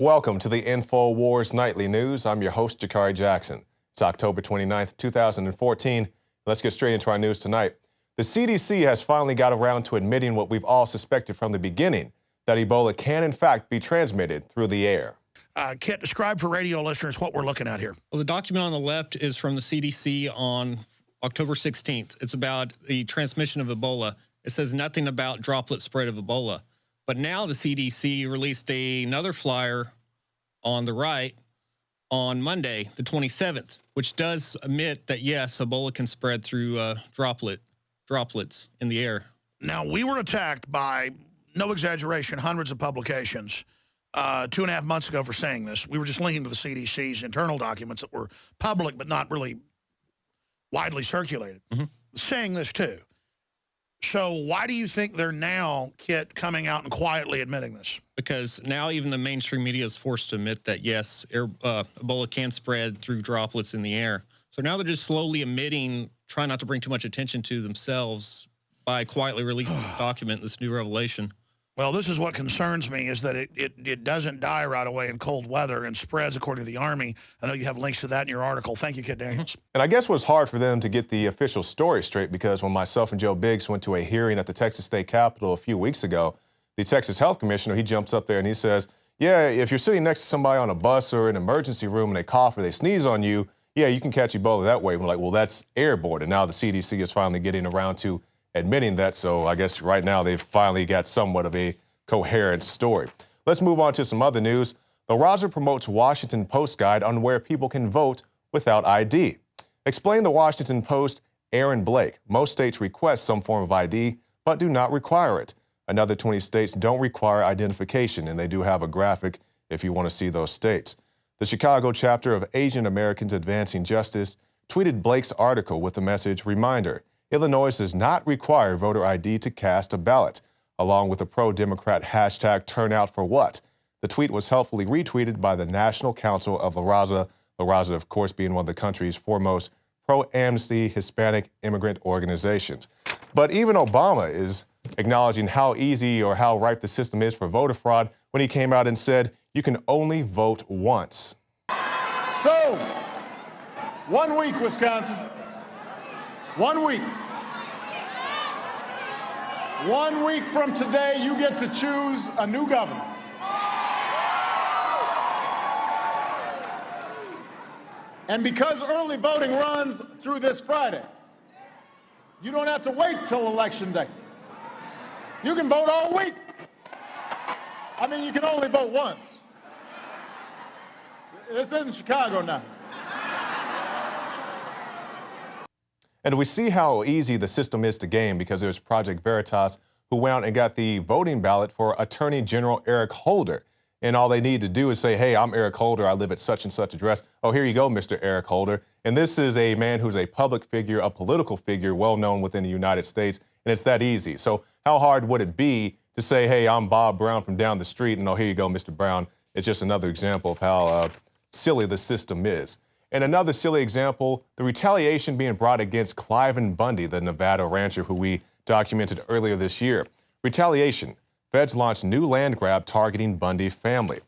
Welcome to the INFOWARS Nightly News. I'm your host, Jakari Jackson. It's October 29th, 2014. Let's get straight into our news tonight. The CDC has finally got around to admitting what we've all suspected from the beginning, that Ebola can in fact be transmitted through the air. Kit, describe for radio listeners what we're looking at here. Well, the document on the left is from the CDC on October 16th. It's about the transmission of Ebola. It says nothing about droplet spread of Ebola. But now the CDC released another flyer on the right on Monday, the 27th, which does admit that, yes, Ebola can spread through droplets in the air. Now, we were attacked by, no exaggeration, hundreds of publications 2.5 months ago for saying this. We were just linking to the CDC's internal documents that were public but not really widely circulated, saying this too. So why do you think they're now, Kit, coming out and quietly admitting this? Because now even the mainstream media is forced to admit that, yes, Ebola can spread through droplets in the air. So now they're just slowly admitting, trying not to bring too much attention to themselves by quietly releasing this document, this new revelation. Well, this is what concerns me, is that it doesn't die right away in cold weather and spreads according to the Army. I know you have links to that in your article. Thank you, Kit Daniels. And I guess it was hard for them to get the official story straight, because when myself and Joe Biggs went to a hearing at the Texas State Capitol a few weeks ago, the Texas Health Commissioner, he jumps up there and he says, yeah, if you're sitting next to somebody on a bus or an emergency room and they cough or they sneeze on you, yeah, you can catch Ebola that way. We're like, well, that's airborne. And now the CDC is finally getting around to admitting that. So I guess right now they've finally got somewhat of a coherent story. Let's move on to some other news. The Raza promotes Washington Post guide on where people can vote without ID. Explain the Washington Post, Aaron Blake. Most states request some form of ID, but do not require it. Another 20 states don't require identification, and they do have a graphic if you want to see those states. The Chicago chapter of Asian Americans Advancing Justice tweeted Blake's article with the message, reminder, Illinois does not require voter ID to cast a ballot, along with the pro-Democrat hashtag turnout for what. The tweet was helpfully retweeted by the National Council of La Raza, of course, being one of the country's foremost pro-amnesty Hispanic immigrant organizations. But even Obama is acknowledging how easy or how ripe the system is for voter fraud when he came out and said, you can only vote once. So, 1 week, Wisconsin. 1 week. 1 week from today, you get to choose a new governor. And because early voting runs through this Friday, you don't have to wait till Election Day. You can vote all week. I mean, you can only vote once. This isn't Chicago now. And we see how easy the system is to game, because there's Project Veritas, who went out and got the voting ballot for Attorney General Eric Holder. And all they need to do is say, hey, I'm Eric Holder, I live at such and such address. Oh, here you go, Mr. Eric Holder. And this is a man who's a public figure, a political figure, well known within the United States, and it's that easy. So how hard would it be to say, hey, I'm Bob Brown from down the street, and oh, here you go, Mr. Brown. It's just another example of how silly the system is. And another silly example, the retaliation being brought against Cliven Bundy, the Nevada rancher who we documented earlier this year. Retaliation. Feds launched new land grab targeting Bundy family.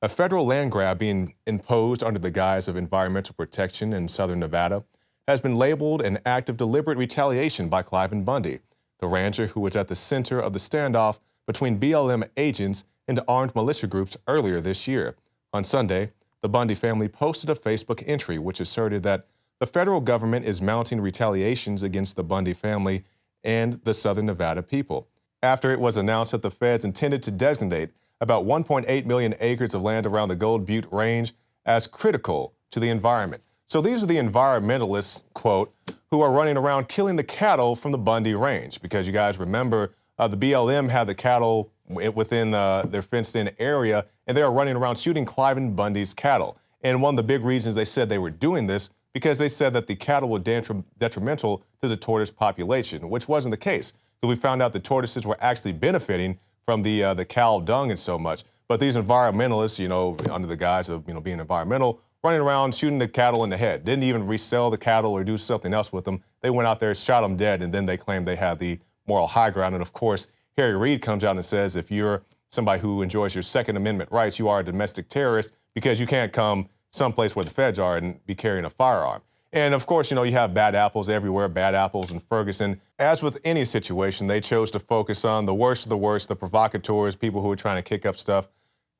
A federal land grab being imposed under the guise of environmental protection in southern Nevada has been labeled an act of deliberate retaliation by Cliven Bundy, the rancher who was at the center of the standoff between BLM agents and armed militia groups earlier this year. On Sunday, the Bundy family posted a Facebook entry which asserted that the federal government is mounting retaliations against the Bundy family and the Southern Nevada people, after it was announced that the feds intended to designate about 1.8 million acres of land around the Gold Butte Range as critical to the environment. So these are the environmentalists, quote, who are running around killing the cattle from the Bundy Range, because you guys remember the BLM had the cattle within their fenced-in area, and they are running around shooting Cliven Bundy's cattle. And one of the big reasons they said they were doing this, because they said that the cattle were detrimental to the tortoise population, which wasn't the case. Because we found out the tortoises were actually benefiting from the cow dung and so much. But these environmentalists, you know, under the guise of, being environmental, running around shooting the cattle in the head. Didn't even resell the cattle or do something else with them. They went out there, shot them dead, and then they claimed they had the moral high ground. And of course, Harry Reid comes out and says, if you're somebody who enjoys your Second Amendment rights, you are a domestic terrorist because you can't come someplace where the feds are and be carrying a firearm. And of course, you have bad apples everywhere, bad apples in Ferguson. As with any situation, they chose to focus on the worst of the worst, the provocateurs, people who are trying to kick up stuff,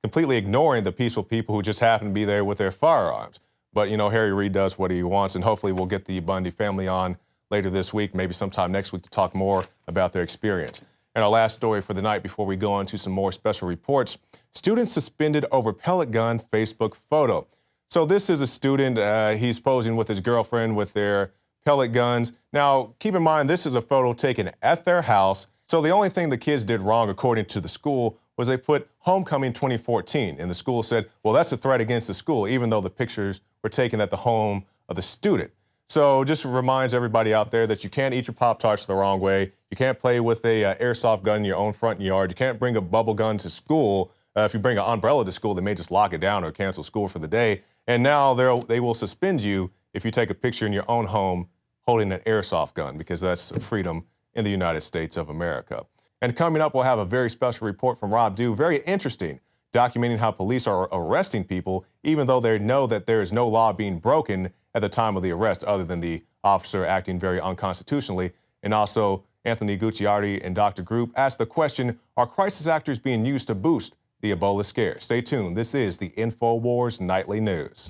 completely ignoring the peaceful people who just happen to be there with their firearms. But, Harry Reid does what he wants, and hopefully we'll get the Bundy family on later this week, maybe sometime next week, to talk more about their experience. And our last story for the night before we go on to some more special reports, students suspended over pellet gun Facebook photo. So this is a student, he's posing with his girlfriend with their pellet guns. Now, keep in mind, this is a photo taken at their house. So the only thing the kids did wrong, according to the school, was they put homecoming 2014. And the school said, well, that's a threat against the school, even though the pictures were taken at the home of the student. So just reminds everybody out there that you can't eat your Pop-Tarts the wrong way. You can't play with a airsoft gun in your own front yard. You can't bring a bubble gun to school. If you bring an umbrella to school, they may just lock it down or cancel school for the day. And now they will suspend you if you take a picture in your own home holding an airsoft gun, because that's freedom in the United States of America. And coming up, we'll have a very special report from Rob Dew, very interesting, documenting how police are arresting people, even though they know that there is no law being broken at the time of the arrest, other than the officer acting very unconstitutionally. And also, Anthony Gucciardi and Dr. Group asked the question, are crisis actors being used to boost the Ebola scare? Stay tuned. This is the INFOWARS Nightly News.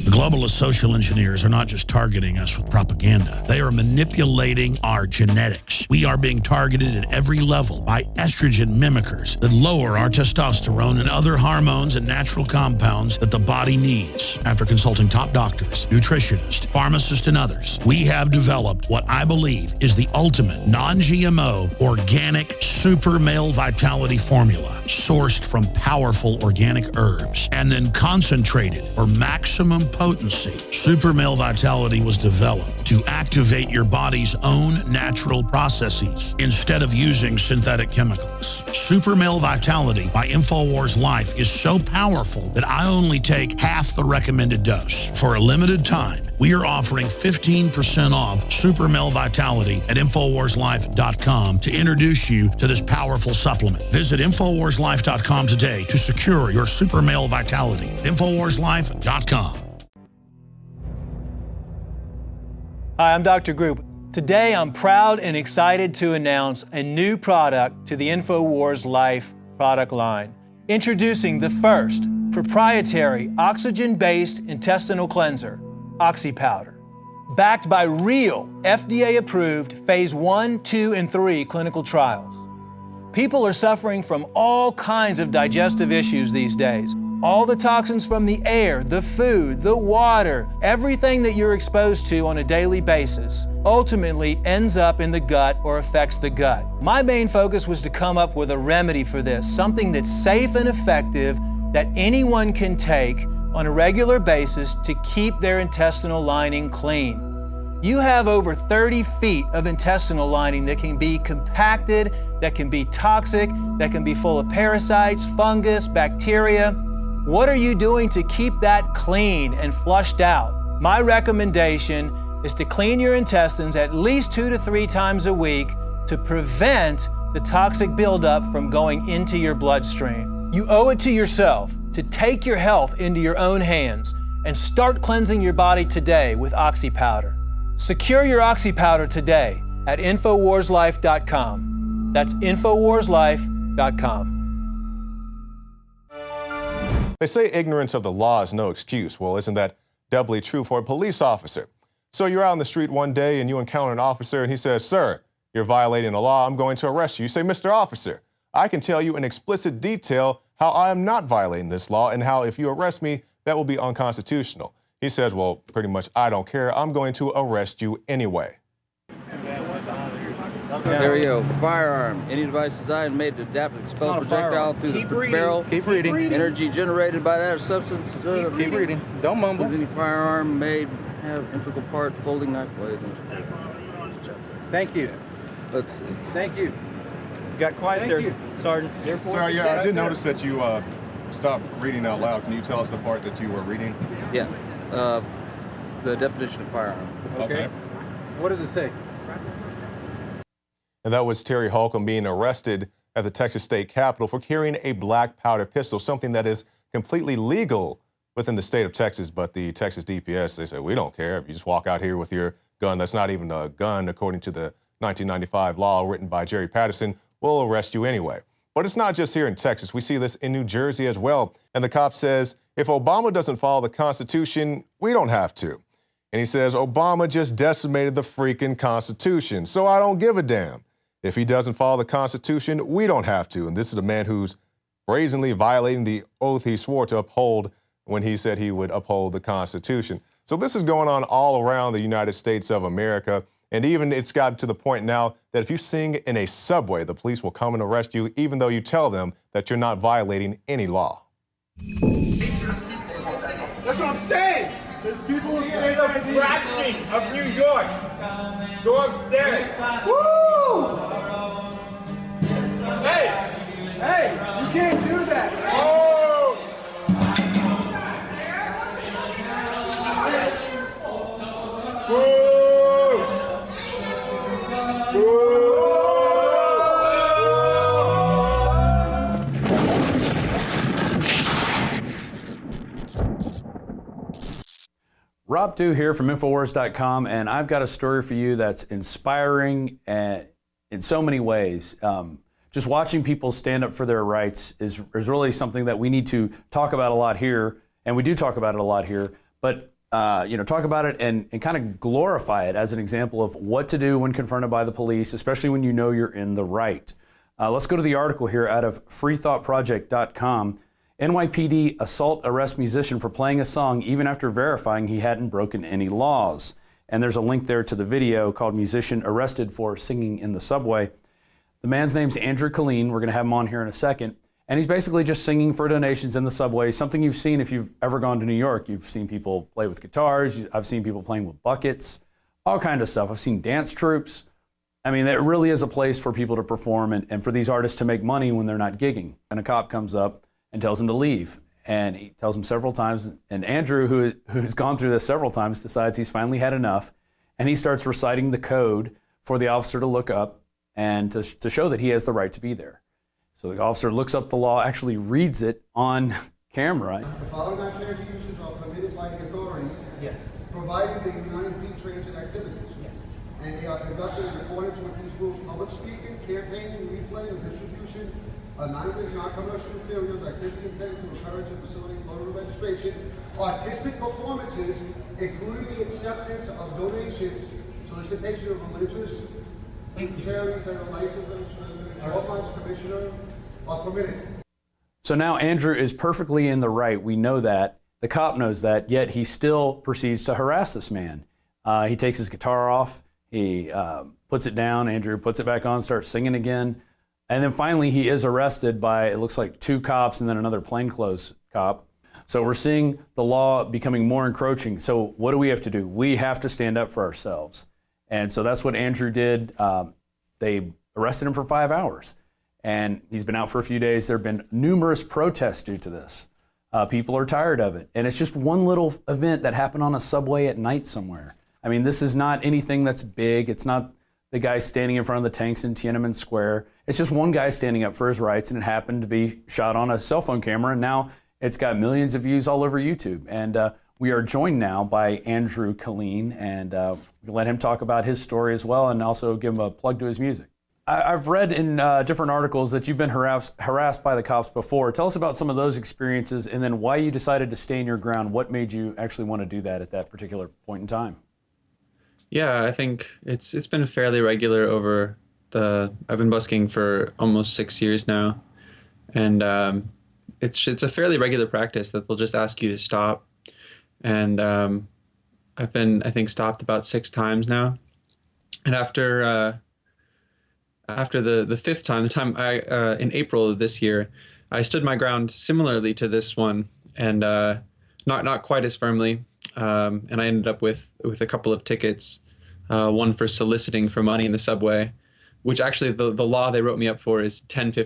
The globalist social engineers are not just targeting us with propaganda. They are manipulating our genetics. We are being targeted at every level by estrogen mimickers that lower our testosterone and other hormones and natural compounds that the body needs. After consulting top doctors, nutritionists, pharmacists, and others, we have developed what I believe is the ultimate non-GMO organic super male vitality formula, sourced from powerful organic herbs and then concentrated for maximum potency. Super Male Vitality was developed to activate your body's own natural processes instead of using synthetic chemicals. Super Male Vitality by INFOWARS Life is so powerful that I only take half the recommended dose. For a limited time, we are offering 15% off Super Male Vitality at InfoWarsLife.com to introduce you to this powerful supplement. Visit InfoWarsLife.com today to secure your Super Male Vitality. InfoWarsLife.com. Hi, I'm Dr. Group. Today, I'm proud and excited to announce a new product to the INFOWARS Life product line. Introducing the first proprietary oxygen-based intestinal cleanser, Oxy Powder. Backed by real FDA-approved phase 1, 2, and 3 clinical trials. People are suffering from all kinds of digestive issues these days. All the toxins from the air, the food, the water, everything that you're exposed to on a daily basis ultimately ends up in the gut or affects the gut. My main focus was to come up with a remedy for this, something that's safe and effective that anyone can take on a regular basis to keep their intestinal lining clean. You have over 30 feet of intestinal lining that can be compacted, that can be toxic, that can be full of parasites, fungus, bacteria. What are you doing to keep that clean and flushed out? My recommendation is to clean your intestines at least 2 to 3 times a week to prevent the toxic buildup from going into your bloodstream. You owe it to yourself to take your health into your own hands and start cleansing your body today with Oxy Powder. Secure your Oxy Powder today at InfoWarsLife.com. That's InfoWarsLife.com. They say ignorance of the law is no excuse. Well, isn't that doubly true for a police officer? So you're out on the street one day and you encounter an officer and he says, "Sir, you're violating the law. I'm going to arrest you." You say, "Mr. Officer, I can tell you in explicit detail how I am not violating this law and how if you arrest me, that will be unconstitutional." He says, "Well, pretty much, I don't care. I'm going to arrest you anyway." There we go. Firearm. Any device designed and made to adapt and expel a projectile through the barrel. Keep reading. Energy generated by that substance. Keep reading. Don't mumble. Any firearm made have integral part folding knife blade. Thank you. Let's see. Thank you. You got quiet there, Sergeant. Sorry, yeah, I did notice that you stopped reading out loud. Can you tell us the part that you were reading? Yeah. The definition of firearm. Okay. What does it say? And that was Terry Holcomb being arrested at the Texas State Capitol for carrying a black powder pistol, something that is completely legal within the state of Texas. But the Texas DPS, they say, we don't care. If you just walk out here with your gun, that's not even a gun according to the 1995 law written by Jerry Patterson, we'll arrest you anyway. But it's not just here in Texas. We see this in New Jersey as well. And the cop says, if Obama doesn't follow the Constitution, we don't have to. And he says, Obama just decimated the freaking Constitution, so I don't give a damn. If he doesn't follow the Constitution, we don't have to. And this is a man who's brazenly violating the oath he swore to uphold when he said he would uphold the Constitution. So this is going on all around the United States of America. And even it's gotten to the point now that if you sing in a subway, the police will come and arrest you, even though you tell them that you're not violating any law. That's what I'm saying. There's people in the fractions of New York. Go upstairs. Woo! Hey, you can't do that. Oh! Rob Du here from INFOWARS.com, and I've got a story for you that's inspiring in so many ways. Just watching people stand up for their rights is really something that we need to talk about a lot here, and we do talk about it a lot here, but talk about it and kind of glorify it as an example of what to do when confronted by the police, especially when you know you're in the right. Let's go to the article here out of freethoughtproject.com. NYPD assault arrest musician for playing a song even after verifying he hadn't broken any laws. And there's a link there to the video called Musician Arrested for Singing in the Subway. The man's name's Andrew Killeen. We're going to have him on here in a second. And he's basically just singing for donations in the subway, something you've seen if you've ever gone to New York. You've seen people play with guitars. I've seen people playing with buckets, all kind of stuff. I've seen dance troops. I mean, it really is a place for people to perform and for these artists to make money when they're not gigging. And a cop comes up and tells him to leave. And he tells him several times. And Andrew, who's gone through this several times, decides he's finally had enough. And he starts reciting the code for the officer to look up and to show that he has the right to be there. So the officer looks up the law, actually reads it on camera. The following non-transit uses are permitted by the authority. Yes. Provided they do not impede transit activities. Yes. And they are conducted in accordance with these rules: public speaking, campaigning, leafleting, and distribution of non-commercial materials, activity intended to encourage a facility voter registration, artistic performances, including the acceptance of donations, solicitation of religious charities that are licensed by commissioner are permitted. So now Andrew is perfectly in the right. We know that. The cop knows that, yet he still proceeds to harass this man. He takes his guitar off, he puts it down, Andrew puts it back on, starts singing again. And then finally he is arrested by, it looks like 2 cops and then another plainclothes cop. So we're seeing the law becoming more encroaching. So what do we have to do? We have to stand up for ourselves. And so that's what Andrew did. They arrested him for 5 hours. And he's been out for a few days. There have been numerous protests due to this. People are tired of it. And it's just one little event that happened on a subway at night somewhere. I mean, this is not anything that's big. It's not the guy standing in front of the tanks in Tiananmen Square. It's just one guy standing up for his rights, and it happened to be shot on a cell phone camera, and now it's got millions of views all over YouTube. And we are joined now by Andrew Killeen, and we'll let him talk about his story as well, and also give him a plug to his music. I've read in different articles that you've been harassed by the cops before. Tell us about some of those experiences, and then why you decided to stand your ground. What made you actually want to do that at that particular point in time? Yeah, I think it's been fairly regular over I've been busking for almost 6 years now, and it's a fairly regular practice that they'll just ask you to stop, and I've been, I think, stopped about 6 times now, and after the 5th time, the time in April of this year, I stood my ground similarly to this one, and not quite as firmly. And I ended up with a couple of tickets, one for soliciting for money in the subway, which actually the law they wrote me up for is 1054.